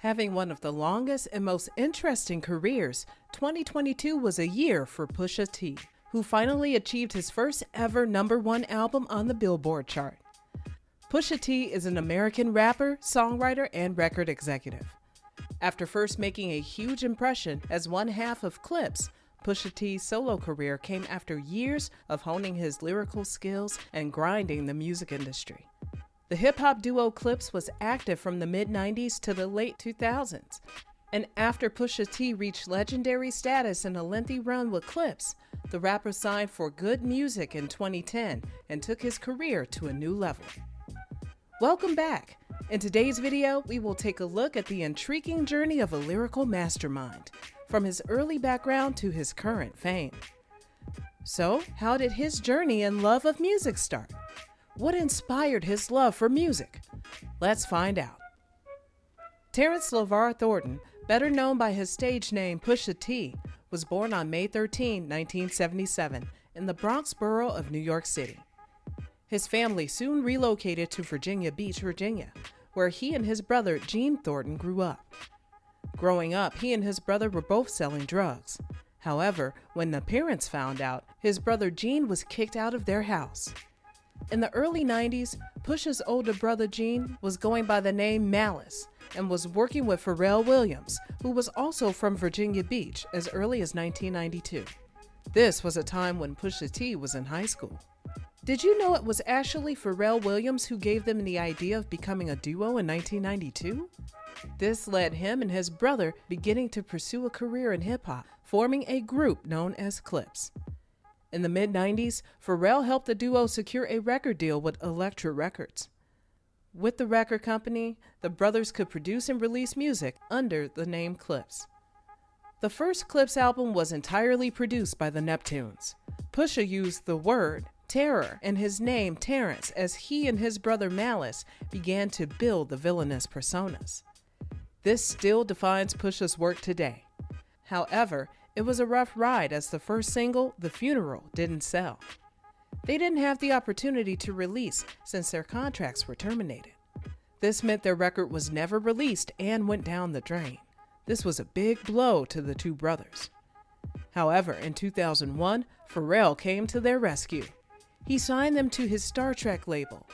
Having one of the longest and most interesting careers, 2022 was a year for Pusha T, who finally achieved his first ever #1 album on the Billboard chart. Pusha T is an American rapper, songwriter, and record executive. After first making a huge impression as one half of Clipse, Pusha T's solo career came after years of honing his lyrical skills and grinding the music industry. The hip-hop duo Clipse was active from the mid-90s to the late 2000s, and after Pusha T reached legendary status in a lengthy run with Clipse, the rapper signed for Good Music in 2010 and took his career to a new level. Welcome back. In today's video, we will take a look at the intriguing journey of a lyrical mastermind, from his early background to his current fame. So, how did his journey and love of music start? What inspired his love for music? Let's find out. Terrence LeVar Thornton, better known by his stage name Pusha T, was born on May 13, 1977, in the Bronx borough of New York City. His family soon relocated to Virginia Beach, Virginia, where he and his brother Gene Thornton grew up. Growing up, he and his brother were both selling drugs. However, when the parents found out, his brother Gene was kicked out of their house. In the early 90s, Pusha's older brother Gene was going by the name Malice and was working with Pharrell Williams, who was also from Virginia Beach, as early as 1992. This was a time when Pusha T was in high school. Did you know it was actually Pharrell Williams who gave them the idea of becoming a duo in 1992? This led him and his brother beginning to pursue a career in hip-hop, forming a group known as Clipse. In the mid-90s, Pharrell helped the duo secure a record deal with Elektra Records. With the record company, the brothers could produce and release music under the name Clipse. The first Clipse album was entirely produced by the Neptunes. Pusha used the word terror and his name Terrence as he and his brother Malice began to build the villainous personas. This still defines Pusha's work today. However, it was a rough ride as the first single, The Funeral, didn't sell. They didn't have the opportunity to release since their contracts were terminated. This meant their record was never released and went down the drain. This was a big blow to the two brothers. However, in 2001, Pharrell came to their rescue. He signed them to his Star Trek label.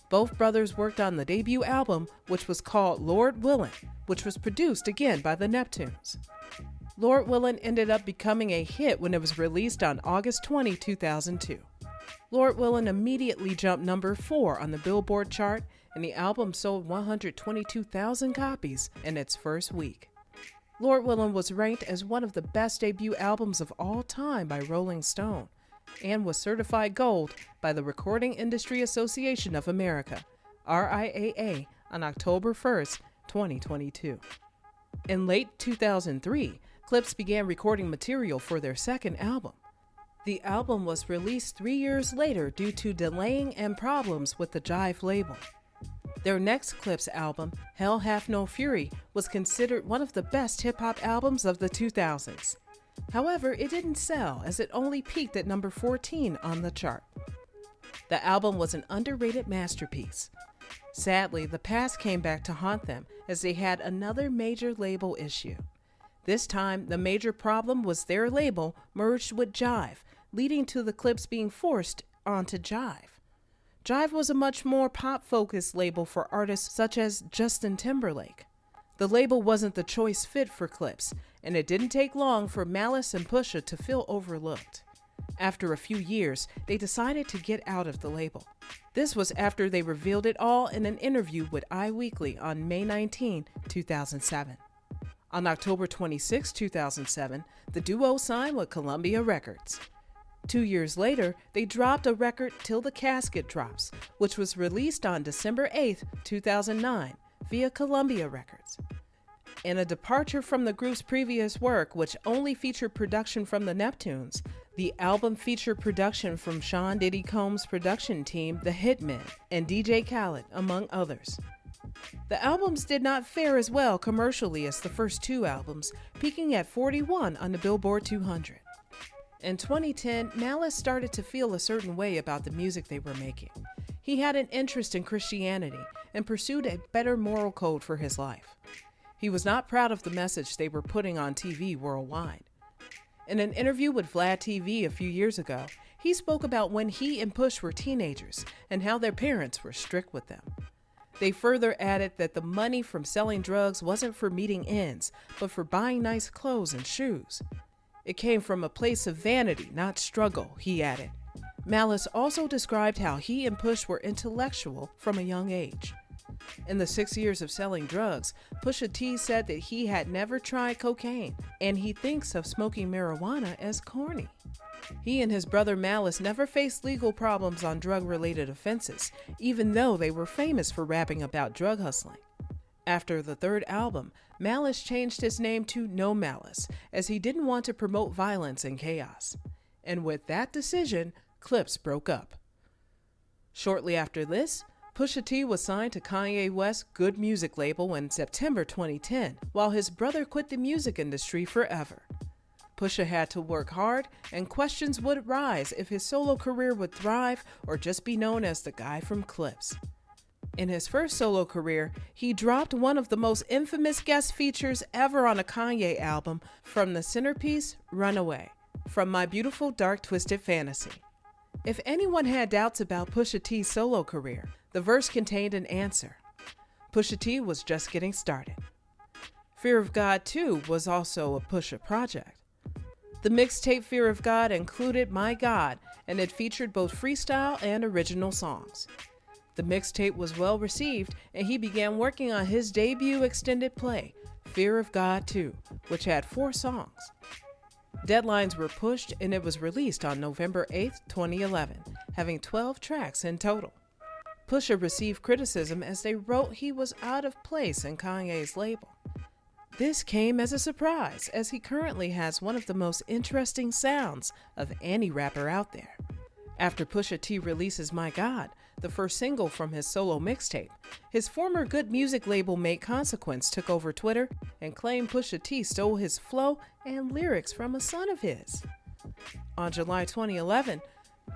Both brothers worked on the debut album, which was called Lord Willin', which was produced again by the Neptunes. Lord Willin' ended up becoming a hit when it was released on August 20, 2002. Lord Willin' immediately jumped #4 on the Billboard chart, and the album sold 122,000 copies in its first week. Lord Willin' was ranked as one of the best debut albums of all time by Rolling Stone, and was certified gold by the Recording Industry Association of America, RIAA, on October 1st, 2022. In late 2003, Clipse began recording material for their second album. The album was released 3 years later due to delaying and problems with the Jive label. Their next Clipse album, Hell Hath No Fury, was considered one of the best hip-hop albums of the 2000s. However, it didn't sell as it only peaked at number 14 on the chart. The album was an underrated masterpiece. Sadly, the past came back to haunt them as they had another major label issue. This time, the major problem was their label merged with Jive, leading to the Clipse being forced onto Jive. Jive was a much more pop-focused label for artists such as Justin Timberlake. The label wasn't the choice fit for Clipse, and it didn't take long for Malice and Pusha to feel overlooked. After a few years, they decided to get out of the label. This was after they revealed it all in an interview with iWeekly on May 19, 2007. On October 26, 2007, the duo signed with Columbia Records. 2 years later, they dropped a record, Till the Casket Drops, which was released on December 8, 2009, via Columbia Records. In a departure from the group's previous work, which only featured production from the Neptunes, the album featured production from Sean Diddy Combs' production team, The Hitmen, and DJ Khaled, among others. The albums did not fare as well commercially as the first two albums, peaking at 41 on the Billboard 200. In 2010, Malice started to feel a certain way about the music they were making. He had an interest in Christianity and pursued a better moral code for his life. He was not proud of the message they were putting on TV worldwide. In an interview with Vlad TV a few years ago, he spoke about when he and Push were teenagers and how their parents were strict with them. They further added that the money from selling drugs wasn't for meeting ends, but for buying nice clothes and shoes. It came from a place of vanity, not struggle, he added. Malice also described how he and Push were intellectual from a young age. In the 6 years of selling drugs, Pusha T said that he had never tried cocaine, and he thinks of smoking marijuana as corny. He and his brother Malice never faced legal problems on drug-related offenses, even though they were famous for rapping about drug hustling. After the third album, Malice changed his name to No Malice, as he didn't want to promote violence and chaos. And with that decision, Clipse broke up. Shortly after this, Pusha T was signed to Kanye West's G.O.O.D music label in September 2010, while his brother quit the music industry forever. Pusha had to work hard, and questions would rise if his solo career would thrive or just be known as the guy from Clipse. In his first solo career, he dropped one of the most infamous guest features ever on a Kanye album from the centerpiece, Runaway, from My Beautiful Dark Twisted Fantasy. If anyone had doubts about Pusha T's solo career, the verse contained an answer. Pusha T was just getting started. Fear of God 2 was also a Pusha project. The mixtape Fear of God included My God, and it featured both freestyle and original songs. The mixtape was well received, and he began working on his debut extended play, Fear of God 2, which had 4 songs. Deadlines were pushed, and it was released on November 8, 2011, having 12 tracks in total. Pusha received criticism as they wrote he was out of place in Kanye's label. This came as a surprise, as he currently has one of the most interesting sounds of any rapper out there. After Pusha T releases My God, the first single from his solo mixtape, his former G.O.O.D music label mate Consequence took over Twitter and claimed Pusha T stole his flow and lyrics from a son of his. On July 2011,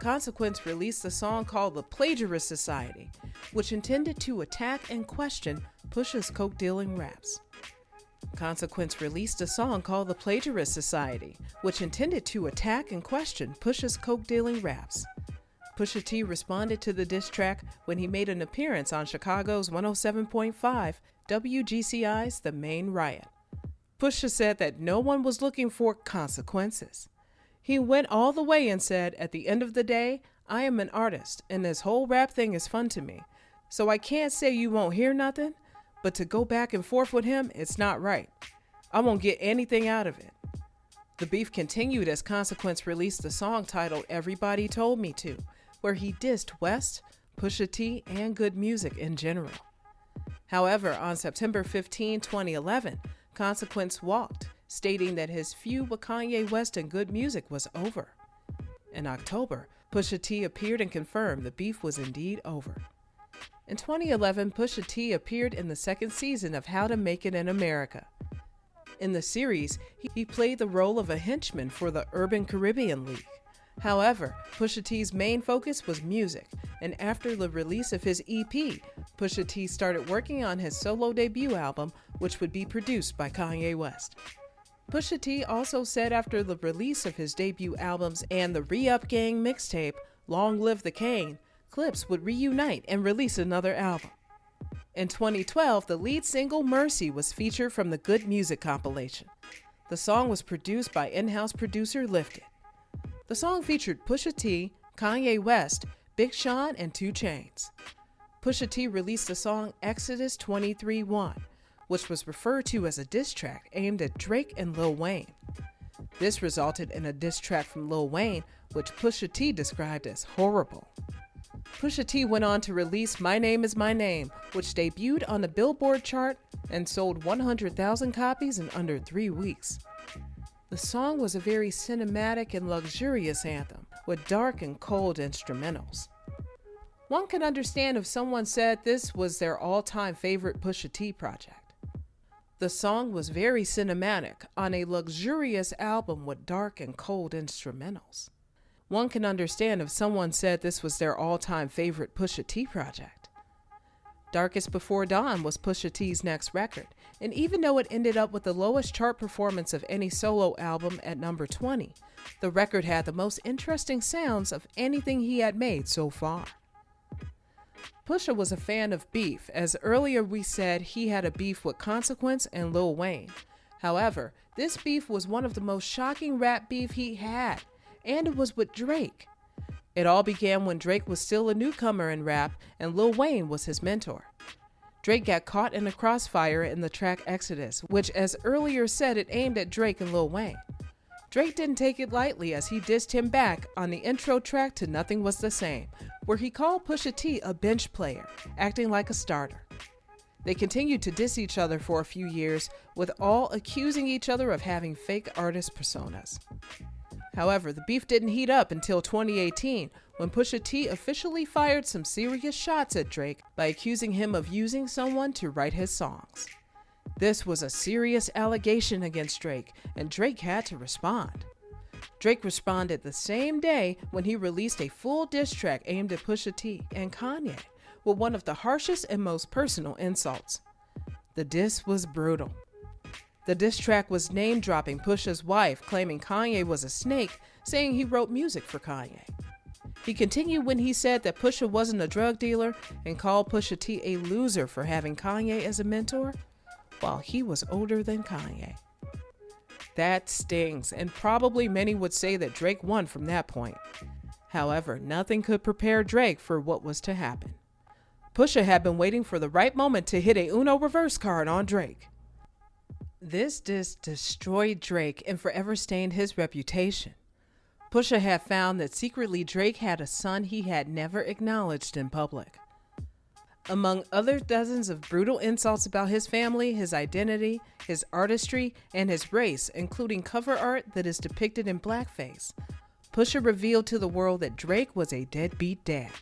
Consequence released a song called The Plagiarist Society, which intended to attack and question Pusha's coke-dealing raps. Consequence released a song called The Plagiarist Society, which intended to attack and question Pusha's coke-dealing raps. Pusha T responded to the diss track when he made an appearance on Chicago's 107.5 WGCI's The Main Riot. Pusha said that no one was looking for consequences. He went all the way and said, "At the end of the day, I am an artist, and this whole rap thing is fun to me. So I can't say you won't hear nothing, but to go back and forth with him, it's not right. I won't get anything out of it." The beef continued as Consequence released the song titled Everybody Told Me To, where he dissed West, Pusha T, and G.O.O.D music in general. However, on September 15, 2011, Consequence walked, stating that his feud with Kanye West and G.O.O.D music was over. In October, Pusha T appeared and confirmed the beef was indeed over. In 2011, Pusha T appeared in the second season of How to Make It in America. In the series, he played the role of a henchman for the Urban Caribbean League. However, Pusha T's main focus was music, and after the release of his EP, Pusha T started working on his solo debut album, which would be produced by Kanye West. Pusha T also said after the release of his debut albums and the Re-Up Gang mixtape, Long Live the Kane, Clipse would reunite and release another album. In 2012, the lead single Mercy was featured from the G.O.O.D music compilation. The song was produced by in-house producer Lifted. The song featured Pusha T, Kanye West, Big Sean, and 2 Chainz. Pusha T released the song Exodus 23:1, which was referred to as a diss track aimed at Drake and Lil Wayne. This resulted in a diss track from Lil Wayne, which Pusha T described as horrible. Pusha T went on to release My Name Is My Name, which debuted on the Billboard chart and sold 100,000 copies in under 3 weeks. The song was a very cinematic and luxurious anthem with dark and cold instrumentals. One can understand if someone said this was their all-time favorite Pusha T project. The song was very cinematic on a luxurious album with dark and cold instrumentals. One can understand if someone said this was their all-time favorite Pusha T project. Darkest Before Dawn was Pusha T's next record, and even though it ended up with the lowest chart performance of any solo album at number 20, the record had the most interesting sounds of anything he had made so far. Pusha was a fan of beef, as earlier we said he had a beef with Consequence and Lil Wayne. However, this beef was one of the most shocking rap beef he had, and it was with Drake. It all began when Drake was still a newcomer in rap and Lil Wayne was his mentor. Drake got caught in the crossfire in the track Exodus, which as earlier said it aimed at Drake and Lil Wayne. Drake didn't take it lightly as he dissed him back on the intro track to Nothing Was the Same, where he called Pusha T a bench player, acting like a starter. They continued to diss each other for a few years, with all accusing each other of having fake artist personas. However, the beef didn't heat up until 2018, when Pusha T officially fired some serious shots at Drake by accusing him of using someone to write his songs. This was a serious allegation against Drake, and Drake had to respond. Drake responded the same day when he released a full diss track aimed at Pusha T and Kanye, with one of the harshest and most personal insults. The diss was brutal. The diss track was name-dropping Pusha's wife, claiming Kanye was a snake, saying he wrote music for Kanye. He continued when he said that Pusha wasn't a drug dealer and called Pusha T a loser for having Kanye as a mentor, while he was older than Kanye. That stings, and probably many would say that Drake won from that point. However, nothing could prepare Drake for what was to happen. Pusha had been waiting for the right moment to hit a Uno reverse card on Drake. This diss destroyed Drake and forever stained his reputation. Pusha had found that secretly Drake had a son he had never acknowledged in public. Among other dozens of brutal insults about his family, his identity, his artistry, and his race, including cover art that is depicted in blackface, Pusha revealed to the world that Drake was a deadbeat dad.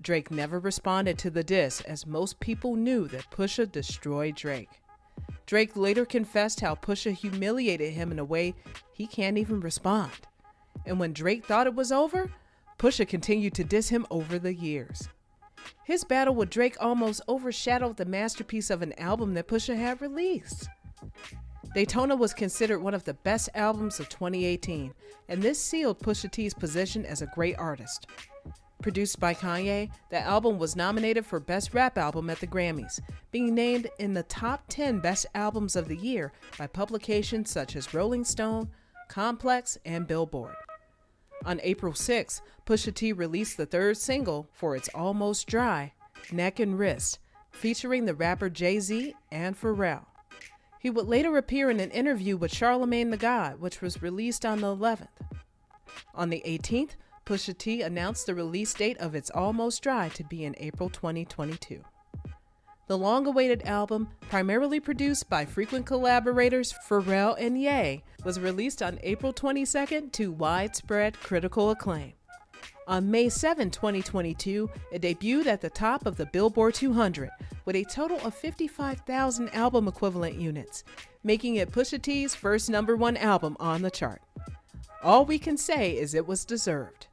Drake never responded to the diss, as most people knew that Pusha destroyed Drake. Drake later confessed how Pusha humiliated him in a way he can't even respond. And when Drake thought it was over, Pusha continued to diss him over the years. His battle with Drake almost overshadowed the masterpiece of an album that Pusha had released. Daytona was considered one of the best albums of 2018, and this sealed Pusha T's position as a great artist. Produced by Kanye, the album was nominated for Best Rap Album at the Grammys, being named in the top 10 Best Albums of the Year by publications such as Rolling Stone, Complex, and Billboard. On April 6, Pusha T released the third single for It's Almost Dry, Neck and Wrist, featuring the rapper Jay-Z and Pharrell. He would later appear in an interview with Charlemagne the God, which was released on the 11th. On the 18th, Pusha T announced the release date of It's Almost Dry to be in April 2022. The long-awaited album, primarily produced by frequent collaborators Pharrell and Ye, was released on April 22nd to widespread critical acclaim. On May 7, 2022, it debuted at the top of the Billboard 200 with a total of 55,000 album equivalent units, making it Pusha T's first #1 album on the chart. All we can say is it was deserved.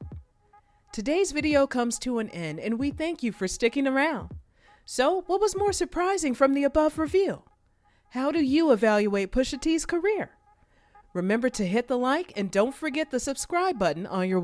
Today's video comes to an end, and we thank you for sticking around. So, what was more surprising from the above reveal? How do you evaluate Pusha T's career? Remember to hit the like and don't forget the subscribe button on your